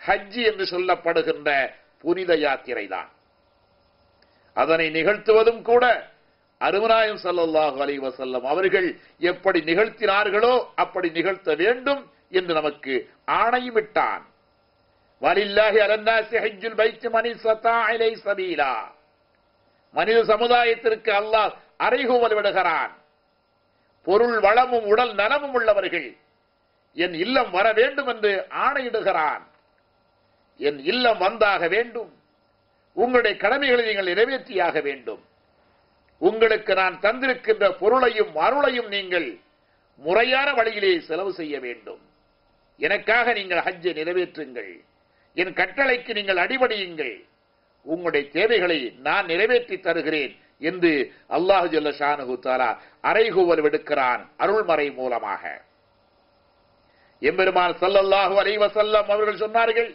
ஹஜ் என்று சொல்லப்படுகின்ற புனித யாத்திரை தான். அதனை நிகழ்த்துவதும் கூட அருமநாயகம் ஸல்லல்லாஹு அலைஹி வஸல்லம் அவர்கள் எப்படி நிகழ்த்தினார்களோ அப்படி நிகழ்த்த வேண்டும் என்று நமக்கு ஆணையிட்டான். வலில்லாஹி அலன்னாஸி ஹஜ்ஜுல் பைத்தி மன் இஸ்ததா இலைஹி சபீலா. மனித சமுதாயத்திற்கு அல்லாஹ் அறைகூவல் விடுகிறான். பொருள் வளமும் உடல் நலமும் உள்ளவர்கள் என் இல்லம் வர வேண்டும் என்று ஆணையிடுகிறான். என் இல்லம் வந்தாக வேண்டும். உங்களுடைய கடமைகளை நீங்கள் நிறைவேற்றியாக வேண்டும். உங்களுக்கு நான் தந்திருக்கின்ற பொருளையும் அருளையும் நீங்கள் முறையான வழியிலே செலவு செய்ய வேண்டும். எனக்காக நீங்கள் ஹஜ்ஜை நிறைவேற்றுங்கள். என் கட்டளைக்கு நீங்கள் அடிபடியுங்கள். உங்களுடைய தேவைகளை நான் நிறைவேற்றி தருகிறேன் என்று அல்லாஹ் ஜல்ல ஷானஹு தஆலா அறைகூவல் விடுக்கிறான் அருள்மறை மூலமாக. எம்பெருமான் ஸல்லல்லாஹு அலைஹி வஸல்லம் அவர்கள் சொன்னார்கள்,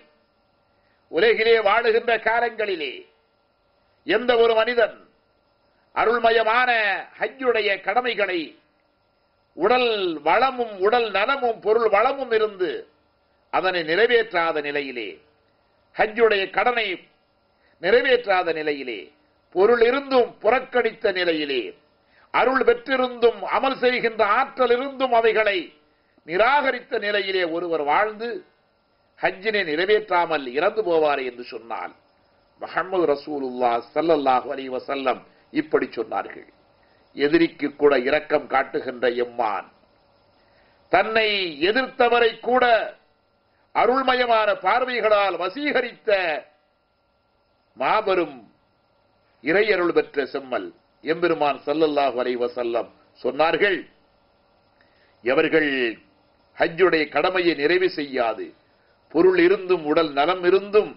உலகிலே வாழுகின்ற காலங்களிலே எந்த ஒரு மனிதன் அருள்மயமான ஹஜ்ஜுடைய கடமைகளை உடல் வளமும் உடல் நலமும் பொருள் வளமும் இருந்து அதனை நிறைவேற்றாத நிலையிலே, ஹஜ்ஜுடைய கடனை நிறைவேற்றாத நிலையிலே, பொருள் இருந்தும் புறக்கணித்த நிலையிலே, அருள் பெற்றிருந்தும் அமல் செய்கின்ற ஆற்றல் இருந்தும் அவைகளை நிராகரித்த நிலையிலே ஒருவர் வாழ்ந்து ஹஜ்ஜினை நிறைவேற்றாமல் இறந்து போவார் என்று சொன்னால் முஹம்மது ரசூலுல்லாஹ் ஸல்லல்லாஹு அலைஹி வஸல்லம் இப்படி சொன்னார்கள். எதிரிக்கு கூட இரக்கம் காட்டுகின்ற எம்மான், தன்னை எதிர்த்தவரை கூட அருள்மயமான பார்வைகளால் வசீகரித்த மாபெரும் இறையருள் பெற்ற செம்மல் எம்பெருமான் ஸல்லல்லாஹு அலைஹி வஸல்லம் சொன்னார்கள், எவர்கள் ஹஜ்ஜுடைய கடமையை நிறைவு செய்யாது, பொருள் இருந்தும் உடல் நலம் இருந்தும்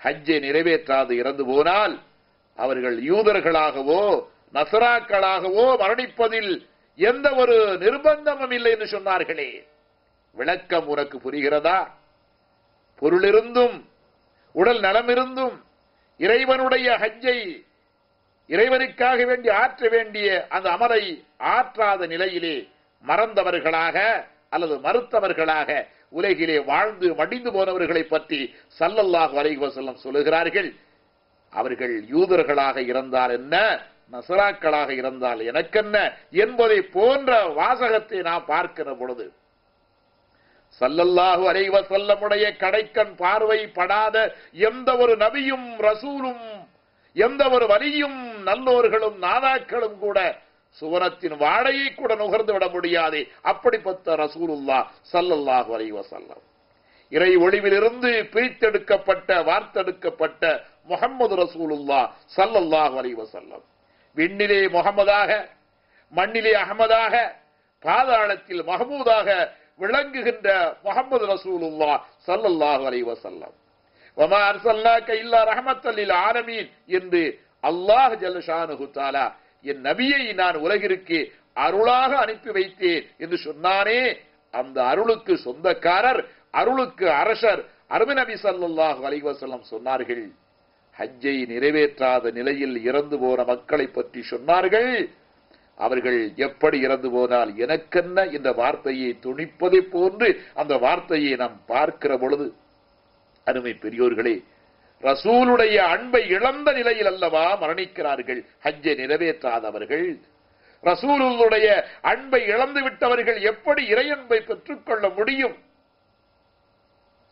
ஹஜ்ஜை நிறைவேற்றாது இறந்து போனால் அவர்கள் யூதர்களாகவோ நசராக்களாகவோ மரணிப்பதில் எந்த ஒரு நிர்பந்தமும் இல்லை என்று சொன்னார்களே. விளக்கம் உனக்கு புரிகிறதா? பொருள் இருந்தும் உடல் நலம் இருந்தும் இறைவனுடைய ஹஜ்ஜை இறைவனுக்காக வேண்டி ஆற்ற வேண்டிய அந்த அமலை ஆற்றாத நிலையிலே மறந்தவர்களாக அல்லது மறுத்தவர்களாக உலகிலே வாழ்ந்து மடிந்து போனவர்களை பற்றி ஸல்லல்லாஹு அலைஹி வஸல்லம் சொல்லுகிறார்கள். அவர்கள் யூதர்களாக இருந்தால் என்ன, நசராக்களாக இருந்தால் எனக்கென்ன என்பதை போன்ற வாசகத்தை நாம் பார்க்கிற பொழுது ஸல்லல்லாஹு அலைஹி வஸல்லமுடைய கடைக்கண் பார்வை படாத எந்த ஒரு நபியும் ரசூலும் எந்த ஒரு வலியும் நல்லோர்களும் நாதாக்களும் கூட சுவனத்தின் வாடையை கூட நுகர்ந்து விட முடியாது. அப்படிப்பட்ட ரசூலுல்லாஹ் ஸல்லல்லாஹு அலைஹி வஸல்லம் இறை ஒளிவிலிருந்து பிரித்தெடுக்கப்பட்ட வார்த்தெடுக்கப்பட்ட முஹம்மது ரசூலுல்லாஹ் ஸல்லல்லாஹு அலைஹி வஸல்லம் விண்ணிலே முஹம்மதாக மண்ணிலே அஹ்மதாக பாதாளத்தில் மஹமூதாக விளங்குகின்ற முஹம்மது ரசூலுல்லாஹ் ஸல்லல்லாஹு அலைஹி வஸல்லம் வமா அர்ஸல்னாக இல்லா ரஹ்மத்தல் லில் ஆலமீன் என்று அல்லாஹ் ஜல்ல ஷானுஹு தஆலா என் நபியை நான் உலகிற்கு அருளாக அனுப்பி வைத்தேன் என்று சொன்னானே, அந்த அருளுக்கு சொந்தக்காரர், அருளுக்கு அரசர் அருமை நபி ஸல்லல்லாஹு அலைஹி வஸல்லம் சொன்னார்கள். ஹஜ்ஜை நிறைவேற்றாத நிலையில் இறந்து போன மக்களை பற்றி சொன்னார்கள். அவர்கள் எப்படி இறந்து போனால் எனக்கென்ன என்ற வார்த்தையை துணிப்பதை போன்று அந்த வார்த்தையை நாம் பார்க்கிற பொழுது அருமை பெரியோர்களே, ரசூலுடைய அன்பை இழந்த நிலையில் அல்லவா மரணிக்கிறார்கள் ஹஜ்ஜை நிறைவேற்றாதவர்கள். ரசூலுடைய அன்பை இழந்து விட்டவர்கள் எப்படி இறையன்பை பெற்றுக்கொள்ள முடியும்?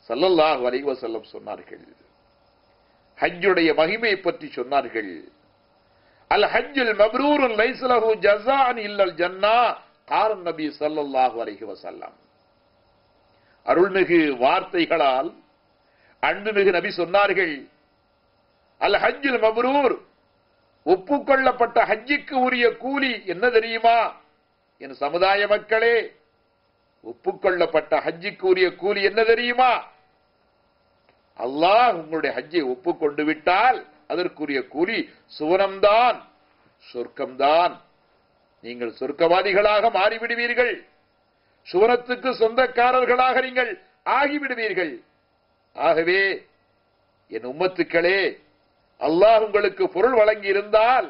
ஸல்லல்லாஹு அலைஹி வஸல்லம் சொன்னார்கள். ஹஜ்ஜுடைய மகிமையை பற்றி சொன்னார்கள். அல் ஹஜ்ஜுல் மப்ரூர் லைஸ லஹு ஜஸாஅன் இல்லல் ஜன்னah கால நபி ஸல்லல்லாஹு அலைஹி வஸல்லம். அருள்மிகு வார்த்தைகளால் அன்புமிகு நபி சொன்னார்கள், அல் ஹஜ்ஜுல் மப்ரூர், ஒப்புக்கொள்ளப்பட்ட ஹஜ்ஜுக்கு உரிய கூலி என்ன தெரியுமா? என் சமுதாய மக்களே, ஒப்புக்கொள்ளப்பட்ட ஹஜ்ஜுக்கு உரிய கூலி என்ன தெரியுமா? அல்லாஹ் உங்களுடைய ஹஜ்ஜை ஒப்புக்கொண்டு விட்டால் அதற்குரிய கூலி சுவனம்தான், சொர்க்கம்தான். நீங்கள் சொர்க்கவாதிகளாக மாறிவிடுவீர்கள், சுவனத்துக்கு சொந்தக்காரர்களாக நீங்கள் ஆகிவிடுவீர்கள். ஆகவே என் உம்மத்துக்களே, அல்லாஹ் உங்களுக்கு பொருள் வழங்கி இருந்தால்,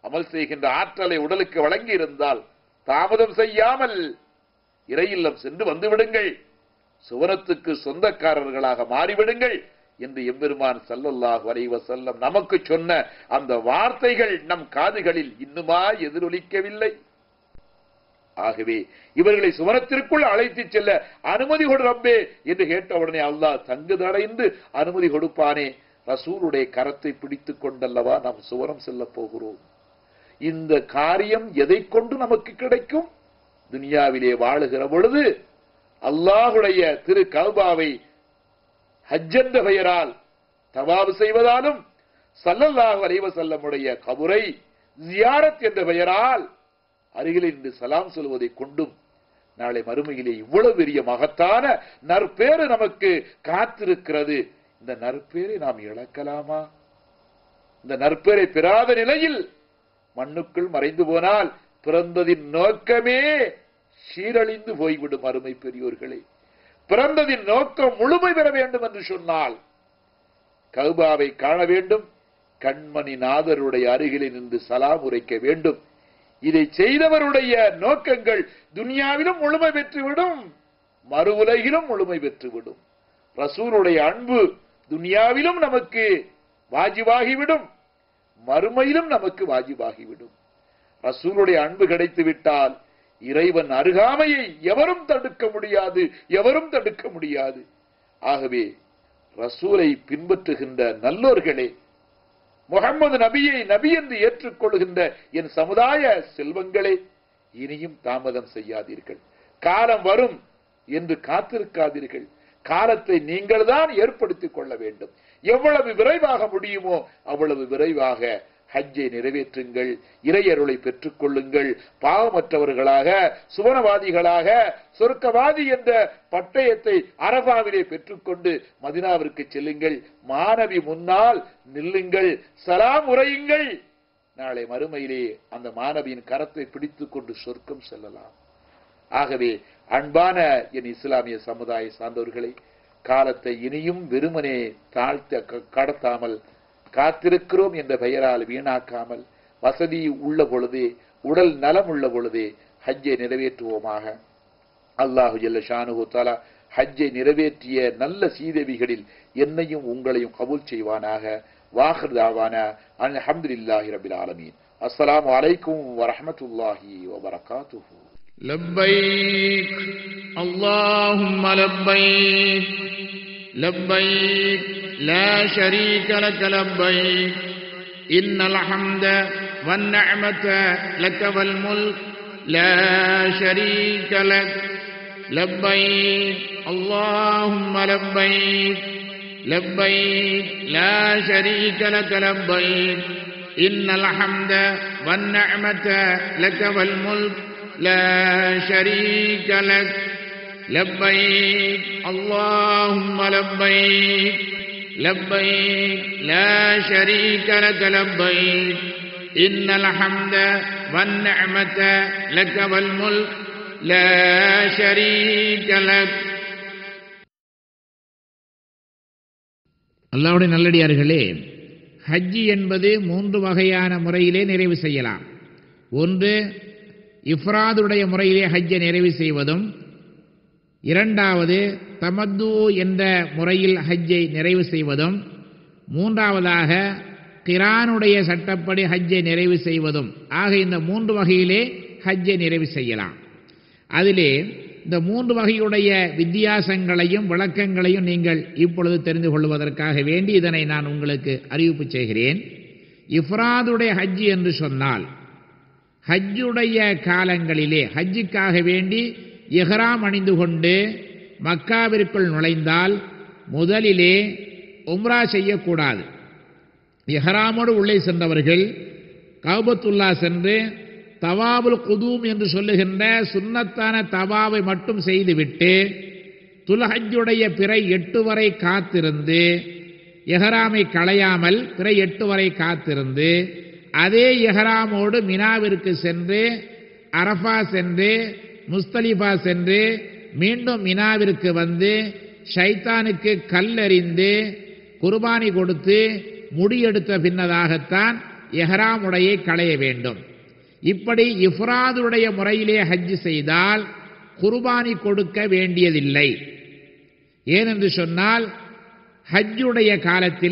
அமல் செய்கின்ற ஆற்றலை உடலுக்கு வழங்கி இருந்தால் தாமதம் செய்யாமல் இறையில்லம் சென்று வந்து விடுங்கள். சுவனத்துக்கு சொந்தக்காரர்களாக மாறிவிடுங்கள் என்று எம்பெருமான் ஸல்லல்லாஹு அலைஹி வஸல்லம் நமக்கு சொன்ன அந்த வார்த்தைகள் நம் காதுகளில் இன்னுமா எதிரொலிக்கவில்லை? ஆகவே இவர்களை சுவனத்திற்குள் அழைத்து செல்ல அனுமதி கொடு ரப்பே என்று கேட்டவுடனே அல்லாஹ் தங்குதடைந்து அனுமதி கொடுப்பானே. ரசூலுடைய கரத்தை பிடித்துக் கொண்டல்லவா நாம் சுவனம் செல்ல போகிறோம். இந்த காரியம் எதை கொண்டு நமக்கு கிடைக்கும்? துனியாவிலே வாழுகிற பொழுது அல்லாஹுடைய திரு கஅபாவை ஹஜ் என்ற பெயரால் தவாப் செய்வதாலும், ஸல்லல்லாஹு அலைஹி வஸல்லமுடைய கபரை ஜியாரத் என்ற பெயரால் அருகில் இருந்து சலாம் சொல்வதை கொண்டும் நாளை மறுமையிலே இவ்வளவு பெரிய மகத்தான நற்பேறு நமக்கு காத்திருக்கிறது. இந்த நற்பேரை நாம் இழக்கலாமா? இந்த நற்பேரை பெறாத நிலையில் மண்ணுக்குள் மறைந்து போனால் பிறந்ததின் நோக்கமே சீரழிந்து போய்விடும். அருமை பெரியோர்களே, பிறந்ததின் நோக்கம் முழுமை பெற வேண்டும் என்று சொன்னால் கஅபாவை காண வேண்டும், கண்மணி நாதருடைய அருகிலே நின்று சலாம் உரைக்க வேண்டும். இதை செய்தவருடைய நோக்கங்கள் துனியாவிலும் முழுமை பெற்றுவிடும், மறு உலகிலும் முழுமை பெற்றுவிடும். ரசூலுடைய அன்பு துனியாவிலும் நமக்கு வாஜிபாகிவிடும், மறுமையிலும் நமக்கு வாஜிபாகிவிடும். ரசூலுடைய அன்பு கிடைத்து விட்டால் இறைவன் அருகாமையை எவரும் தடுக்க முடியாது, எவரும் தடுக்க முடியாது. ஆகவே ரசூலை பின்பற்றுகின்ற நல்லோர்களே, முஹம்மது நபியை நபி என்று ஏற்றுக்கொள்கின்ற என் சமுதாய செல்வங்களே, இனியும் தாமதம் செய்யாதீர்கள். காலம் வரும் என்று காத்திருக்காதீர்கள். காலத்தை நீங்கள் தான் ஏற்படுத்திக் கொள்ள வேண்டும். எவ்வளவு விரைவாக முடியுமோ அவ்வளவு விரைவாக ஹஜ்ஜை நிறைவேற்றுங்கள், இறையருளை பெற்றுக் கொள்ளுங்கள். பாவமற்றவர்களாக, சுவனவாதிகளாக, சொர்க்கவாதி என்ற பட்டயத்தை அரபாவிலே பெற்றுக்கொண்டு மதினாவிற்கு செல்லுங்கள். மாணவி முன்னால் நில்லுங்கள், சலாம் உரையுங்கள். நாளை மறுமையிலே அந்த மாணவியின் கரத்தை பிடித்துக் கொண்டு சொர்க்கம் செல்லலாம். ஆகவே அன்பான என் இஸ்லாமிய சமுதாய சார்ந்தவர்களை, காலத்தை இனியும் வெறுமனே தாழ்த்த கடத்தாமல், காத்திருக்கிறோம் என்ற பெயரால் வீணாக்காமல், வசதி உள்ள பொழுதே, உடல் நலம் உள்ள பொழுதே ஹஜ்ஜை நிறைவேற்றுவோமாக. அல்லாஹு ஜல்ல ஷானுஹு தஆலா ஹஜ்ஜை நிறைவேற்றிய நல்ல சீதேவிகளில் என்னையும் உங்களையும் கபூல் செய்வானாக. வாஹிர் தாவானா அல்ஹம்துலில்லாஹி ரப்பில் ஆலமீன். அஸ்ஸலாமு அலைக்கும் வரஹ்மத்துல்லாஹி வபரகாத்துஹு. லப்பைக் அல்லாஹும்ம லப்பைக் லப்பைக் லா ஷரீக லக லப்பைக் இன்னல் ஹம்த வன் நிஅமத லக வல் முல்க் லா ஷரீக லக் லப்பைக் அல்லாஹும்ம லப்பைக் லப்பைக் லா ஷரீக லக லப்பைக் இன்னல் ஹம்த வன் நிஅமத லக வல் முல்க் لا شريك لك لبيك اللهم لبيك لبيك لا شريك لك لبيك إن الحمد والنعمة لك والملك لا شريك لك. அல்லாஹ்வுடைய நல்லடியார்களே, ஹஜ் என்பது 3 வகையான முறையிலே நிறைவு செய்யலாம். ஒன்று, இஃப்ராதுடைய முறையிலே ஹஜ்ஜை நிறைவு செய்வதும், இரண்டாவது தமத்து என்ற முறையில் ஹஜ்ஜை நிறைவு செய்வதும், மூன்றாவதாக கிரானுடைய சட்டப்படி ஹஜ்ஜை நிறைவு செய்வதும் ஆக இந்த 3 வகையிலே ஹஜ்ஜை நிறைவு செய்யலாம். அதிலே இந்த 3 வகையுடைய வித்தியாசங்களையும் விளக்கங்களையும் நீங்கள் இப்பொழுது தெரிந்து கொள்வதற்காக வேண்டி இதனை நான் உங்களுக்கு அறிவிப்பு செய்கிறேன். இஃப்ராதுடைய ஹஜ் என்று சொன்னால், ஹஜ்ஜுடைய காலங்களிலே ஹஜ்ஜுக்காக வேண்டி இஹ்ராம் அணிந்து கொண்டு மக்காவிற்குள் நுழைந்தால் முதலிலே உம்ரா செய்யக்கூடாது. இஹ்ராமோடு உள்ளே சென்றவர்கள் கஅபத்துல்லா சென்று தவாபுல் குதூம் என்று சொல்லுகின்ற சுன்னத்தான தவாவை மட்டும் செய்துவிட்டு துல்ஹஜ்ஜுடைய பிறை 8 வரை காத்திருந்து, இஹ்ராமை களையாமல் பிறை 8 வரை காத்திருந்து, அதே இஹ்ராமோடு மினாவிற்கு சென்று, அரஃபா சென்று, முஸ்தலிஃபா சென்று, மீண்டும் மினாவிற்கு வந்து ஷைத்தானுக்கு கல்லெறிந்து குர்பானி கொடுத்து முடியெடுத்த பின்னதாகத்தான் இஹ்ராம் உடையை களைய வேண்டும். இப்படி இஃப்ராதுடைய முறையிலே ஹஜ் செய்தால் குர்பானி கொடுக்க வேண்டியதில்லை. ஏனென்று சொன்னால் ஹஜ்ஜுடைய காலத்திலே